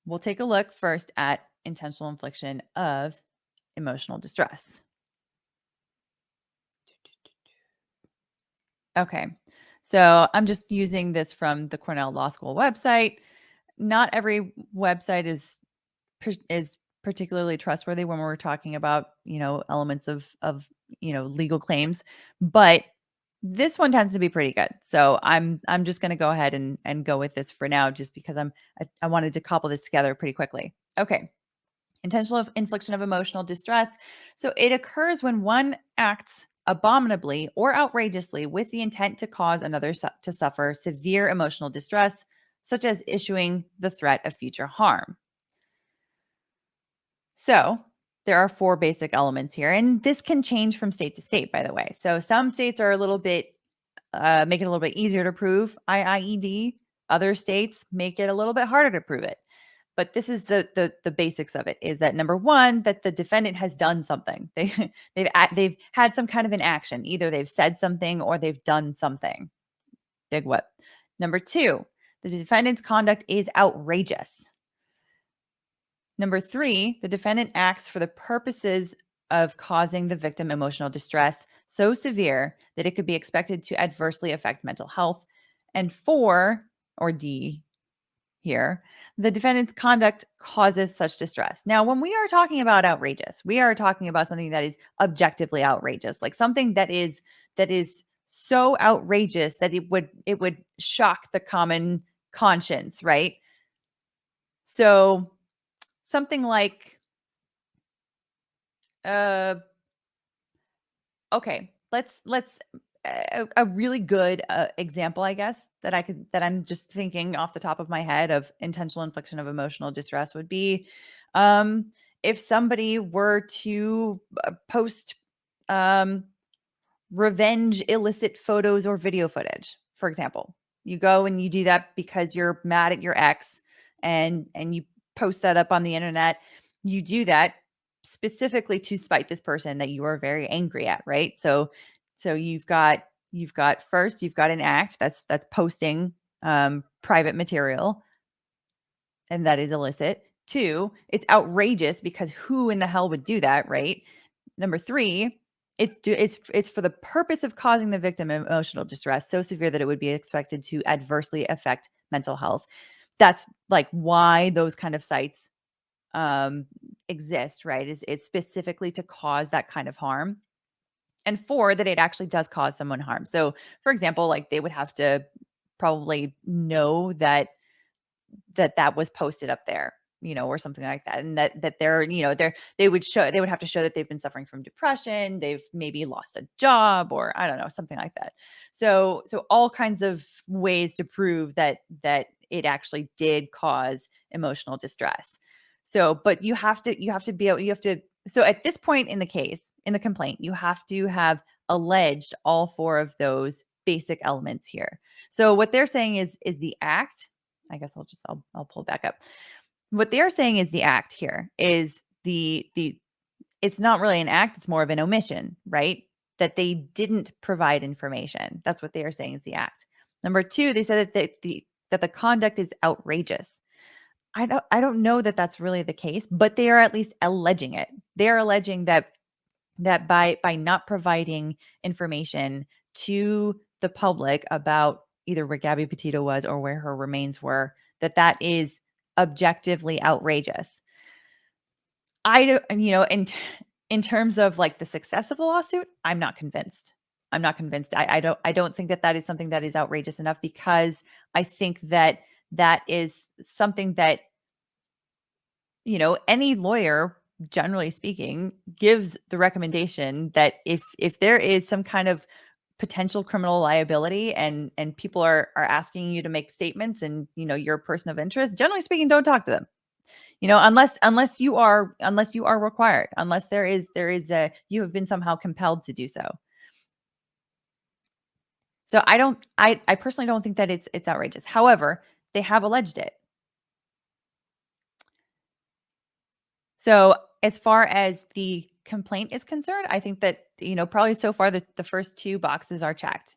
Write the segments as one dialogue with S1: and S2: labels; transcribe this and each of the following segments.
S1: We'll take a look first at intentional infliction of emotional distress. Okay, so I'm just using this from the Cornell Law School website. Not every website is particularly trustworthy when we're talking about, elements of legal claims, but this one tends to be pretty good. So I'm just going to go ahead and go with this for now, just because I wanted to cobble this together pretty quickly. Okay. Intentional infliction of emotional distress. So it occurs when one acts abominably or outrageously with the intent to cause another to suffer severe emotional distress, such as issuing the threat of future harm. So there are 4 basic elements here, and this can change from state to state, by the way. So some states are a little bit make it a little bit easier to prove IIED. Other states make it a little bit harder to prove it. But this is the basics of it, is that number 1, that the defendant has done something. They've had some kind of an action. Either they've said something or they've done something. Big what? Number 2, the defendant's conduct is outrageous. Number 3, the defendant acts for the purposes of causing the victim emotional distress so severe that it could be expected to adversely affect mental health. And 4, or D here, the defendant's conduct causes such distress. Now, when we are talking about outrageous, we are talking about something that is objectively outrageous, like something that is so outrageous that it would shock the common conscience, right? So something like, okay, let's a really good example, I guess, that I'm just thinking off the top of my head of intentional infliction of emotional distress would be, if somebody were to post um, revenge illicit photos or video footage, for example. You go and you do that because you're mad at your ex, and you post that up on the internet. You do that specifically to spite this person that you are very angry at, right? So first you've got an act that's posting private material, and that is illicit. 2, it's outrageous because who in the hell would do that, right? Number 3, it's for the purpose of causing the victim emotional distress so severe that it would be expected to adversely affect mental health. That's like why those kind of sites exist, right? Is specifically to cause that kind of harm. And 4, that it actually does cause someone harm. So, for example, like they would have to probably know that was posted up there, or something like that. And that they would have to show that they've been suffering from depression, they've maybe lost a job, or I don't know, something like that. So all kinds of ways to prove that it actually did cause emotional distress. So, but you have to be able, so at this point in the case, in the complaint, you have to have alleged all 4 of those basic elements here. So what they're saying is the act, I guess I'll pull it back up. What they're saying is the act here is the it's not really an act, it's more of an omission, right? That they didn't provide information. That's what they are saying is the act. Number 2, they said that the conduct is outrageous. I don't know that that's really the case, but they are at least alleging it. They are alleging that by not providing information to the public about either where Gabby Petito was or where her remains were, that is objectively outrageous. I don't, in terms of like the success of the lawsuit, I'm not convinced. I'm not convinced. I don't think that is something that is outrageous enough, because I think that is something that, any lawyer, generally speaking, gives the recommendation that if there is some kind of potential criminal liability, and people are asking you to make statements, and you're a person of interest, generally speaking, don't talk to them. Unless you are required, unless there is a you have been somehow compelled to do so. So I personally don't think that it's outrageous. However, they have alleged it. So as far as the complaint is concerned, I think that, probably so far the first 2 boxes are checked.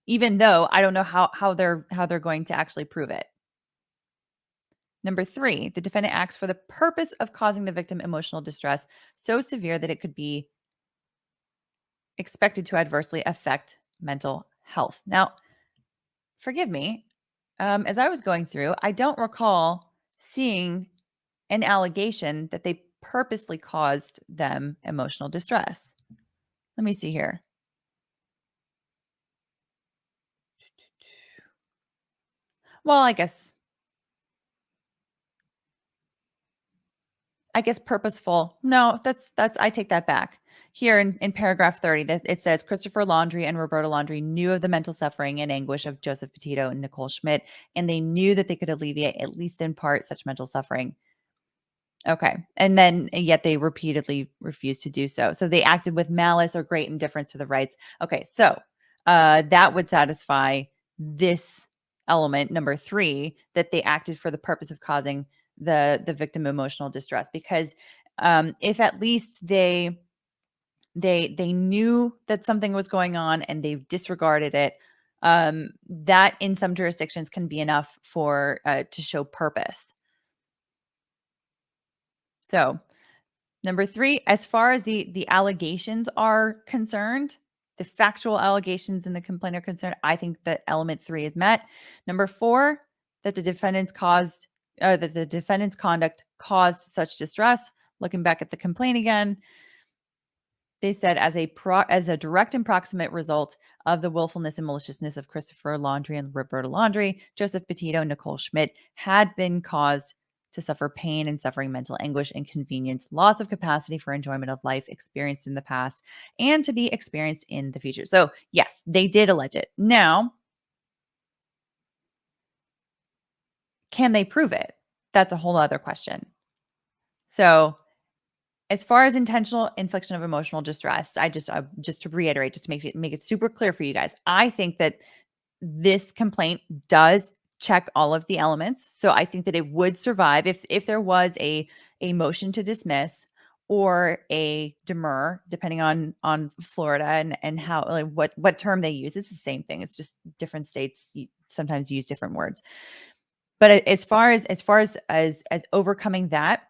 S1: even though I don't know how they're going to actually prove it. Number 3, the defendant acts for the purpose of causing the victim emotional distress so severe that it could be expected to adversely affect mental health. Now, forgive me, as I was going through, I don't recall seeing an allegation that they purposely caused them emotional distress. Let me see here. Well, I guess purposeful. No, that's I take that back. Here in paragraph 30, that it says Christopher Laundrie and Roberta Laundrie knew of the mental suffering and anguish of Joseph Petito and Nicole Schmidt, and they knew that they could alleviate, at least in part, such mental suffering. Okay. And yet they repeatedly refused to do so. So they acted with malice or great indifference to the rights. Okay. So that would satisfy this element, number 3, that they acted for the purpose of causing the victim emotional distress. Because if at least they knew that something was going on and they disregarded it, that in some jurisdictions can be enough for to show purpose. So number 3, as far as the allegations are concerned, the factual allegations in the complaint are concerned, I think that element 3 is met. Number 4, that the defendant's conduct caused such distress. Looking back at the complaint again, they said as a direct and proximate result of the willfulness and maliciousness of Christopher Laundrie and Roberta Laundrie, Joseph Petito and Nicole Schmidt had been caused to suffer pain and suffering, mental anguish, inconvenience, loss of capacity for enjoyment of life experienced in the past and to be experienced in the future. So, yes, they did allege it. Now, can they prove it? That's a whole other question. So, as far as intentional infliction of emotional distress, just to reiterate, just to make it super clear for you guys, I think that this complaint does check all of the elements. So I think that it would survive if there was a motion to dismiss or a demur, depending on Florida and how, like, what term they use. It's the same thing. It's just different states sometimes use different words. But as overcoming that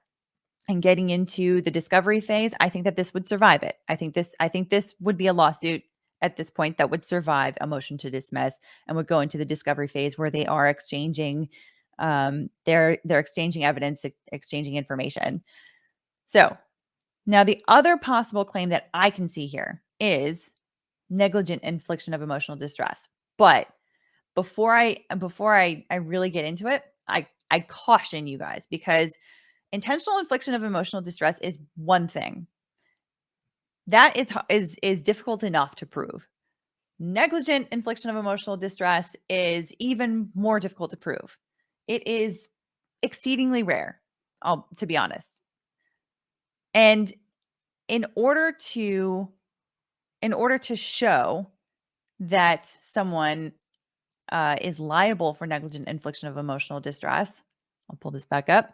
S1: and getting into the discovery phase, I think that this would survive it. I think this would be a lawsuit at this point that would survive a motion to dismiss and would go into the discovery phase where they are exchanging they're exchanging evidence, exchanging information. So, now the other possible claim that I can see here is negligent infliction of emotional distress. But before I really get into it, I caution you guys, because intentional infliction of emotional distress is one thing. That is difficult enough to prove. Negligent infliction of emotional distress is even more difficult to prove. It is exceedingly rare, to be honest. And in order to show that someone is liable for negligent infliction of emotional distress, I'll pull this back up.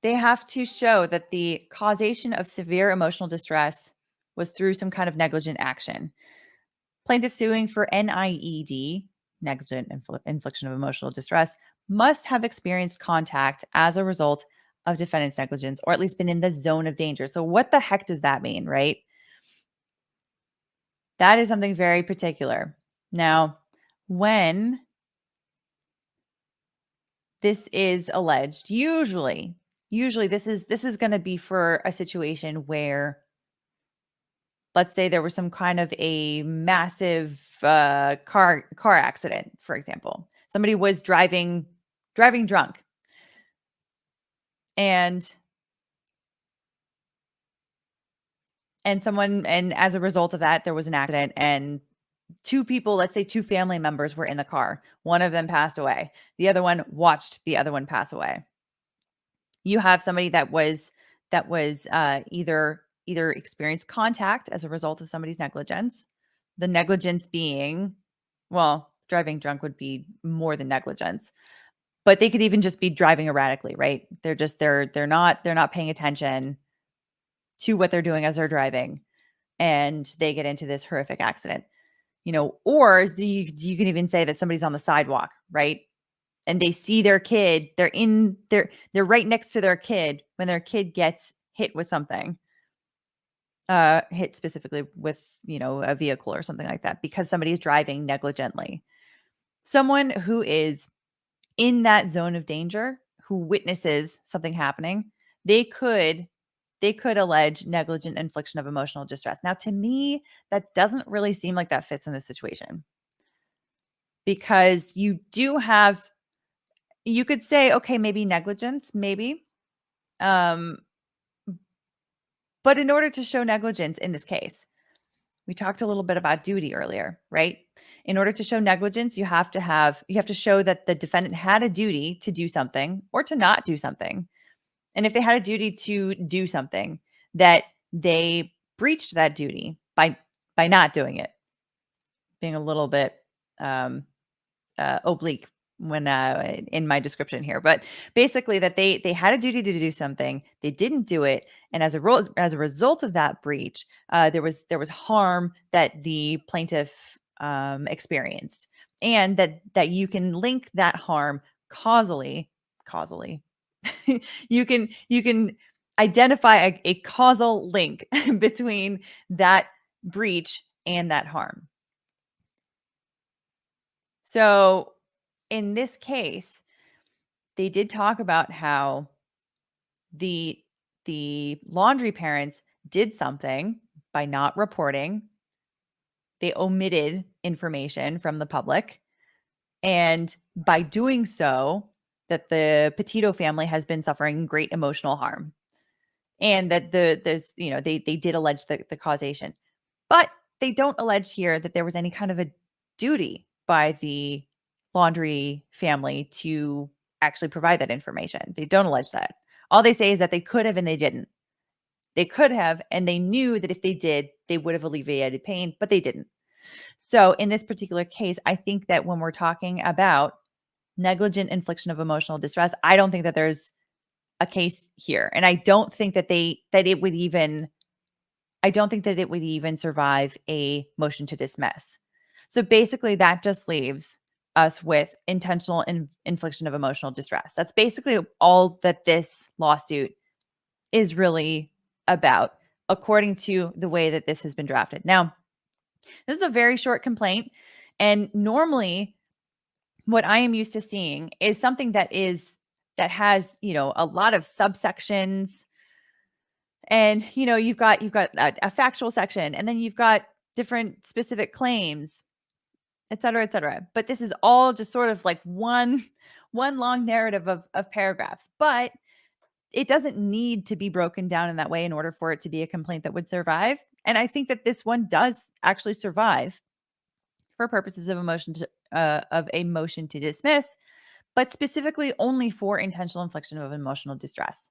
S1: They have to show that the causation of severe emotional distress was through some kind of negligent action. Plaintiff suing for NIED, negligent infliction of emotional distress, must have experienced contact as a result of defendant's negligence, or at least been in the zone of danger. So what the heck does that mean, right? That is something very particular. Now, when this is alleged, usually this is going to be for a situation where, let's say there was some kind of a massive car accident, for example. Somebody was driving drunk, and as a result of that, there was an accident, and two people, let's say two family members, were in the car. One of them passed away. The other one watched the other one pass away. You have somebody that was either experienced contact as a result of somebody's negligence. The negligence being, well, driving drunk would be more than negligence, but they could even just be driving erratically, right? They're not paying attention to what they're doing as they're driving, and they get into this horrific accident. or you can even say that somebody's on the sidewalk, right? And they see their kid, they're right next to their kid when their kid gets hit with something, hit specifically with, a vehicle or something like that because somebody is driving negligently. Someone who is in that zone of danger, who witnesses something happening, they could allege negligent infliction of emotional distress. Now, to me, that doesn't really seem like that fits in this situation because you could say, okay, maybe negligence, maybe. Um, but in order to show negligence in this case, we talked a little bit about duty earlier, right? In order to show negligence, you have to show that the defendant had a duty to do something or to not do something. And if they had a duty to do something, that they breached that duty by not doing it, being a little bit oblique when in my description here, but basically that they had a duty to do something, they didn't do it, and as a result of that breach, there was harm that the plaintiff experienced, and that you can link that harm causally. You can identify a causal link between that breach and that harm. So in this case, they did talk about how the the laundry parents did something by not reporting. They omitted information from the public, and by doing so, that the Petito family has been suffering great emotional harm, and that they did allege the causation. But they don't allege here that there was any kind of a duty by the Laundrie family to actually provide that information. They don't allege that. All they say is that they could have and they didn't. They could have, and they knew that if they did, they would have alleviated pain, but they didn't. So in this particular case, I think that when we're talking about negligent infliction of emotional distress, I don't think that there's a case here. And I don't think that it would even survive a motion to dismiss. So basically, that just leaves us with intentional infliction of emotional distress. That's basically all that this lawsuit is really about, according to the way that this has been drafted. Now, this is a very short complaint. And normally, what I am used to seeing is something that has, a lot of subsections, and you've got a factual section, and then you've got different specific claims, et cetera, et cetera. But this is all just sort of like one long narrative of paragraphs. But it doesn't need to be broken down in that way in order for it to be a complaint that would survive. And I think that this one does actually survive for purposes of a motion to dismiss, but specifically only for intentional infliction of emotional distress.